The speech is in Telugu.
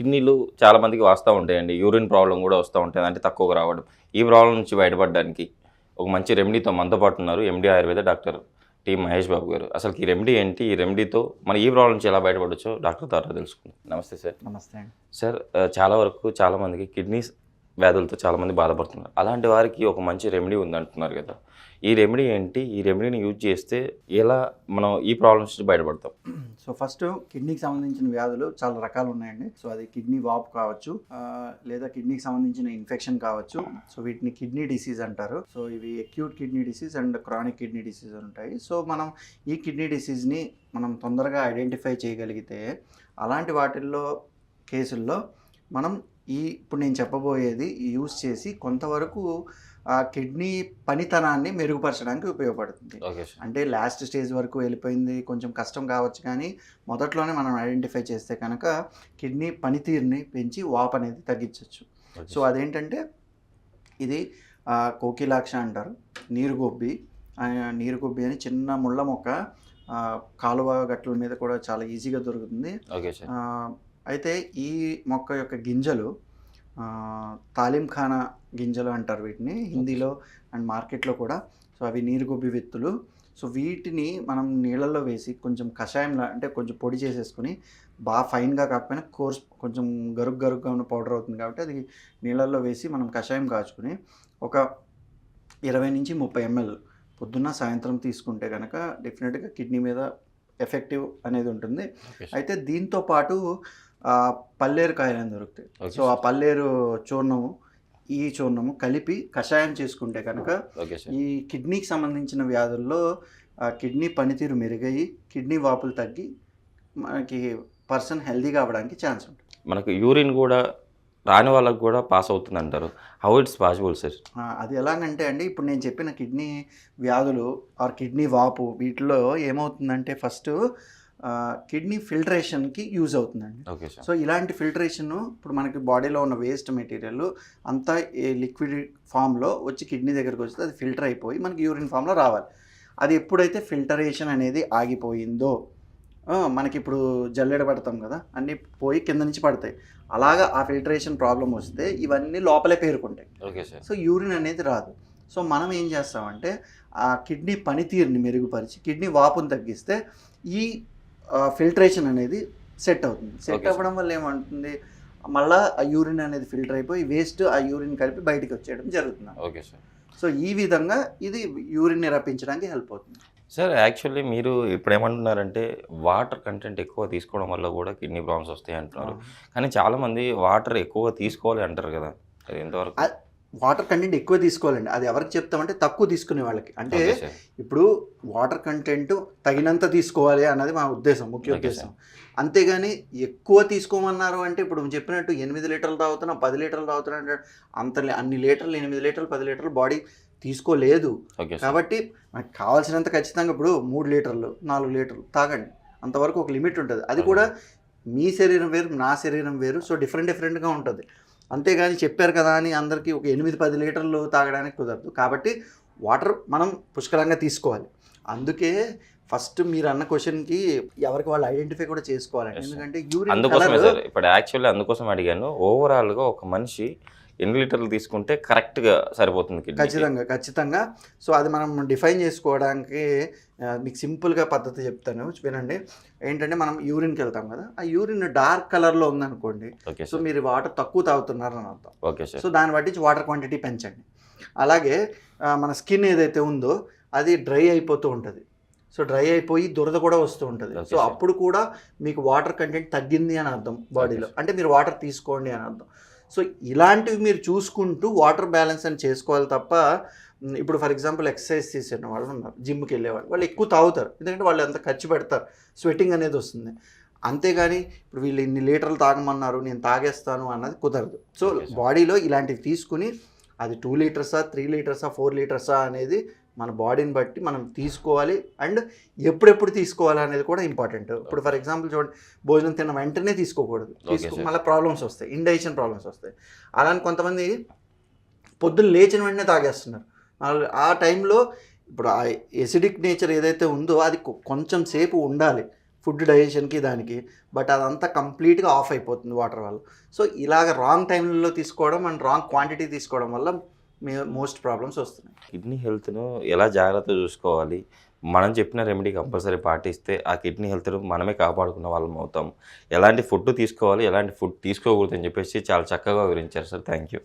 కిడ్నీలు చాలా మందికి వస్తూ ఉంటాయండి. యూరిన్ ప్రాబ్లం కూడా వస్తూ ఉంటుంది, అంటే తక్కువగా రావడం. ఈ ప్రాబ్లం నుంచి బయటపడడానికి ఒక మంచి రెమెడీతో మనతో పాటు ఉన్నారు ఎండి ఆయుర్వేద డాక్టర్ టి మహేష్ బాబు గారు. అసలు ఈ రెమెడీ ఏంటి, ఈ రెమెడీతో మన ఈ ప్రాబ్లం నుంచి ఎలా బయటపడవచ్చో డాక్టర్ ద్వారా తెలుసుకుందాం. నమస్తే సార్. నమస్తే అండి. సార్, చాలా వరకు చాలామందికి కిడ్నీస్ వ్యాధులతో చాలామంది బాధపడుతున్నారు. అలాంటి వారికి ఒక మంచి రెమెడీ ఉందంటున్నారు కదా, ఈ రెమెడీ ఏంటి, ఈ రెమెడీని యూజ్ చేస్తే ఎలా మనం ఈ ప్రాబ్లమ్స్ నుంచి బయటపడతాం? సో ఫస్ట్ కిడ్నీకి సంబంధించిన వ్యాధులు చాలా రకాలు ఉన్నాయండి. సో అది కిడ్నీ వాపు కావచ్చు, లేదా కిడ్నీకి సంబంధించిన ఇన్ఫెక్షన్ కావచ్చు. సో వీటిని కిడ్నీ డిసీజ్ అంటారు. సో ఇవి acute kidney disease and chronic kidney disease ఉంటాయి. సో మనం ఈ కిడ్నీ డిసీజ్ని మనం తొందరగా ఐడెంటిఫై చేయగలిగితే అలాంటి వాటిల్లో కేసుల్లో మనం ఇప్పుడు నేను చెప్పబోయేది యూజ్ చేసి కొంతవరకు ఆ కిడ్నీ పనితనాన్ని మెరుగుపరచడానికి ఉపయోగపడుతుంది. అంటే లాస్ట్ స్టేజ్ వరకు వెళ్ళిపోయింది, కొంచెం కష్టం కావచ్చు, కానీ మొదట్లోనే మనం ఐడెంటిఫై చేస్తే కనుక కిడ్నీ పనితీరుని పెంచి వాపు అనేది తగ్గించవచ్చు. సో అదేంటంటే ఇది కోకిలాక్ష అంటారు. నీరుగొబ్బి అని చిన్న ముళ్ళ మొక్క కాలువ గట్ల మీద కూడా చాలా ఈజీగా దొరుకుతుంది. అయితే ఈ మొక్క యొక్క గింజలు తాలింఖానా గింజలు అంటారు వీటిని హిందీలో అండ్ మార్కెట్లో కూడా. సో అవి నీరుగొబ్బి విత్తులు. సో వీటిని మనం నీళ్ళల్లో వేసి కొంచెం కషాయంలా, అంటే కొంచెం పొడి చేసేసుకొని, బాగా ఫైన్గా కాకపోయినా కోర్స్ కొంచెం గరుగ్గా ఉన్న పౌడర్ అవుతుంది కాబట్టి అది నీళ్ళల్లో వేసి మనం కషాయం కాచుకొని ఒక 20 నుంచి 30 ml పొద్దున్న సాయంత్రం తీసుకుంటే కనుక డెఫినెట్గా కిడ్నీ మీద ఎఫెక్టివ్ అనేది ఉంటుంది. అయితే దీంతో పాటు పల్లేరు కాయలని దొరుకుతాయి. సో ఆ పల్లేరు చూర్ణము కలిపి కషాయం చేసుకుంటే కనుక ఈ కిడ్నీకి సంబంధించిన వ్యాధుల్లో కిడ్నీ పనితీరు మెరుగయ్యి కిడ్నీ వాపులు తగ్గి మనకి పర్సన్ హెల్దీగా అవ్వడానికి ఛాన్స్ ఉంటుంది. మనకు యూరిన్ కూడా రాని వాళ్ళకు కూడా పాస్ అవుతుంది అంటారు. How it's possible sir? అది ఎలాగంటే అండి, ఇప్పుడు నేను చెప్పిన కిడ్నీ వ్యాధులు ఆర్ కిడ్నీ వాపు వీటిలో ఏమవుతుందంటే ఫస్ట్ కిడ్నీ ఫిల్టరేషన్కి యూజ్ అవుతుందండి. సో ఇలాంటి ఫిల్టరేషన్ ఇప్పుడు మనకి బాడీలో ఉన్న వేస్ట్ మెటీరియల్ అంతా లిక్విడ్ ఫామ్లో వచ్చి కిడ్నీ దగ్గరికి వస్తే అది ఫిల్టర్ అయిపోయి మనకి యూరిన్ ఫామ్లో రావాలి. అది ఎప్పుడైతే ఫిల్టరేషన్ అనేది ఆగిపోయిందో, మనకి ఇప్పుడు జల్లెడ పడతాం కదా, అన్నీ పోయి కింద నుంచి పడతాయి. అలాగా ఆ ఫిల్టరేషన్ ప్రాబ్లం వస్తే ఇవన్నీ లోపలే పేరుకుంటాయి. సో యూరిన్ అనేది రాదు. సో మనం ఏం చేస్తామంటే ఆ కిడ్నీ పనితీరుని మెరుగుపరిచి కిడ్నీ వాపుని తగ్గిస్తే ఈ ఫిల్టరేషన్ అనేది సెట్ అవుతుంది. సెట్ అవ్వడం వల్ల ఏమంటుంది, మళ్ళీ ఆ యూరిన్ అనేది ఫిల్టర్ అయిపోయి వేస్ట్ ఆ యూరిన్ కలిపి బయటికి వచ్చేయడం జరుగుతుంది. సో ఈ విధంగా ఇది యూరిన్ని రప్పించడానికి హెల్ప్ అవుతుంది. సార్, యాక్చువల్లీ మీరు ఇప్పుడు ఏమంటున్నారంటే వాటర్ కంటెంట్ ఎక్కువ తీసుకోవడం వల్ల కూడా కిడ్నీ ప్రాబ్లమ్స్ వస్తాయి అంటున్నారు. కానీ చాలామంది వాటర్ ఎక్కువగా తీసుకోవాలి అంటారు కదా, అది ఎంతవరకు? వాటర్ కంటెంట్ ఎక్కువ తీసుకోవాలండి. అది ఎవరికి చెప్తామంటే తక్కువ తీసుకునే వాళ్ళకి. అంటే ఇప్పుడు వాటర్ కంటెంట్ తగినంత తీసుకోవాలి అన్నది మా ఉద్దేశం, ముఖ్య ఉద్దేశం. అంతేగాని ఎక్కువ తీసుకోమన్నారు అంటే ఇప్పుడు చెప్పినట్టు 8 లీటర్లు తాగుతున్నా 10 లీటర్లు తాగుతున్నా అంటే అన్ని లీటర్లు 8 లీటర్లు 10 లీటర్లు బాడీ తీసుకోలేదు. కాబట్టి మనకు కావాల్సినంత ఖచ్చితంగా ఇప్పుడు 3 లీటర్లు 4 లీటర్లు తాగండి, అంతవరకు ఒక లిమిట్ ఉంటుంది. అది కూడా మీ శరీరం వేరు నా శరీరం వేరు. సో డిఫరెంట్గా ఉంటుంది. అంతేగాని చెప్పారు కదా అని అందరికీ ఒక 8-10 లీటర్లు తాగడానికి కుదరదు. కాబట్టి వాటర్ మనం పుష్కలంగా తీసుకోవాలి. అందుకే ఫస్ట్ మీరు అన్న క్వశ్చన్కి ఎవరికి వాళ్ళు ఐడెంటిఫై కూడా చేసుకోవాలండి. ఎందుకంటే ఇప్పుడు యాక్చువల్లీ అందుకోసం అడిగాను. ఓవరాల్గా ఒక మనిషి ఎన్ని లీటర్లు తీసుకుంటే కరెక్ట్గా సరిపోతుంది? ఖచ్చితంగా. సో అది మనం డిఫైన్ చేసుకోవడానికి మీకు సింపుల్గా పద్ధతి చెప్తాను, వినండి. ఏంటంటే మనం యూరిన్కి వెళ్తాం కదా, ఆ యూరిన్ డార్క్ కలర్లో ఉందనుకోండి, సో మీరు వాటర్ తక్కువ తాగుతున్నారని అర్థం. సో దాన్ని బట్టి వాటర్ క్వాంటిటీ పెంచండి. అలాగే మన స్కిన్ ఏదైతే ఉందో అది డ్రై అయిపోతూ ఉంటుంది. సో డ్రై అయిపోయి దురద కూడా వస్తూ ఉంటుంది. సో అప్పుడు కూడా మీకు వాటర్ కంటెంట్ తగ్గింది అని అర్థం బాడీలో, అంటే మీరు వాటర్ తీసుకోండి అని అర్థం. సో ఇలాంటివి మీరు చూసుకుంటూ వాటర్ బ్యాలెన్స్ అని చేసుకోవాలి తప్ప, ఇప్పుడు ఫర్ ఎగ్జాంపుల్ ఎక్సర్సైజ్ చేసే వాళ్ళు ఉన్నారు, జిమ్కి వెళ్ళేవాళ్ళు, వాళ్ళు ఎక్కువ తాగుతారు. ఎందుకంటే వాళ్ళు ఎంత ఖర్చు పెడతారు, స్వెట్టింగ్ అనేది వస్తుంది. అంతేగాని ఇప్పుడు వీళ్ళు ఇన్ని లీటర్లు తాగమన్నారు నేను తాగేస్తాను అన్నది కుదరదు. సో బాడీలో ఇలాంటివి తీసుకుని అది 2 లీటర్సా 3 లీటర్సా 4 లీటర్సా అనేది మన బాడీని బట్టి మనం తీసుకోవాలి. అండ్ ఎప్పుడెప్పుడు తీసుకోవాలి అనేది కూడా ఇంపార్టెంట్. ఇప్పుడు ఫర్ ఎగ్జాంపుల్ చూడండి, భోజనం తిన్న వెంటనే తీసుకోకూడదు, మళ్ళీ ప్రాబ్లమ్స్ వస్తాయి, ఇండైజెషన్ ప్రాబ్లమ్స్ వస్తాయి. అలానే కొంతమంది పొద్దున్న లేచిన వెంటనే తాగేస్తున్నారు. ఆ టైంలో ఇప్పుడు ఆ ఎసిడిక్ నేచర్ ఏదైతే ఉందో అది కొంచెం సేపు ఉండాలి. ఫుడ్ డైజెషన్కి దానికి. బట్ అదంతా కంప్లీట్గా ఆఫ్ అయిపోతుంది వాటర్ వల్ల. సో ఇలాగ రాంగ్ టైంలో తీసుకోవడం అండ్ రాంగ్ క్వాంటిటీ తీసుకోవడం వల్ల మోస్ట్ ప్రాబ్లమ్స్ వస్తున్నాయి. కిడ్నీ హెల్త్ను ఎలా జాగ్రత్తగా చూసుకోవాలి, మనం చెప్పిన రెమెడీ కంపల్సరీ పాటిస్తే ఆ కిడ్నీ హెల్త్ను మనమే కాపాడుకున్న వాళ్ళం అవుతాం. ఎలాంటి ఫుడ్ తీసుకోవాలి, ఎలాంటి ఫుడ్ తీసుకోకూడదు అని చెప్పేసి చాలా చక్కగా వివరించారు సార్. Thank you.